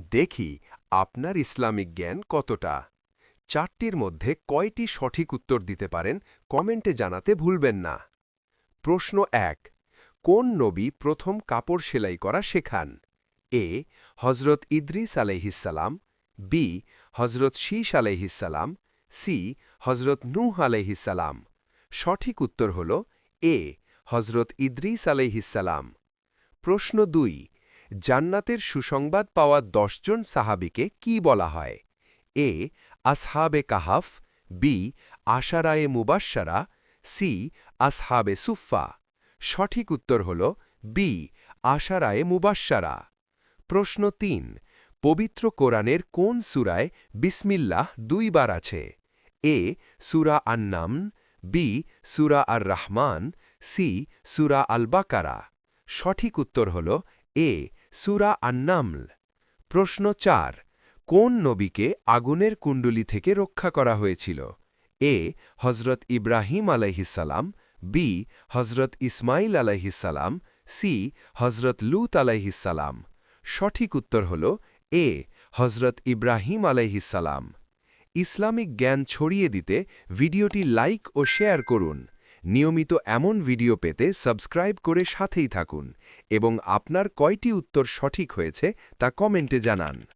দেখি আপনার ইসলামিক জ্ঞান কতটা। চারটির মধ্যে কয়টি সঠিক উত্তর দিতে পারেন কমেন্টে জানাতে ভুলবেন না। প্রশ্ন ১। কোন নবী প্রথম কাপড় সেলাই করা শেখান? এ হজরত ইদ্রিস আলাইহিসসালাম, বি হজরত শীশ আলাইহিসসালাম, সি হজরত নূহ আলাইহিসসালাম। সঠিক উত্তর হল এ হজরত ইদ্রিস আলাইহিসসালাম। প্রশ্ন ২। জান্নাতের সুসংবাদ পাওয়া ১০ জন সাহাবীকে কি বলা হয়? এ আসহাবে কাহাফ, বি আশারায়ে মুবাশশারা, সি আসহাবে সুফফা। সঠিক উত্তর হল বি আশারায়ে মুবাশশারা। প্রশ্ন ৩। পবিত্র কোরআনের কোন সূরায় বিসমিল্লাহ ২ বার আছে? এ সূরা আন-নামল, বি সূরা আর-রাহমান, সি সূরা আল-বাকারা। সঠিক উত্তর হল এ সূরা আন-নামল। প্রশ্ন ৪। কোন নবীকে আগুনের কুণ্ডলী থেকে রক্ষা করা হয়েছিল? এ হজরত ইব্রাহিম আলাইহিসসালাম, বি হজরত ইসমাইল আলাইহিসসালাম, সি হজরত লূত আলাইহিসসালাম। সঠিক উত্তর হল এ হজরত ইব্রাহিম আলাইহিসসালাম। ইসলামিক জ্ঞান ছড়িয়ে দিতে ভিডিওটি লাইক ও শেয়ার করুন। নিয়মিত এমন ভিডিও পেতে সাবস্ক্রাইব করে সাথেই থাকুন এবং আপনার কয়টি উত্তর সঠিক হয়েছে তা কমেন্টে জানান।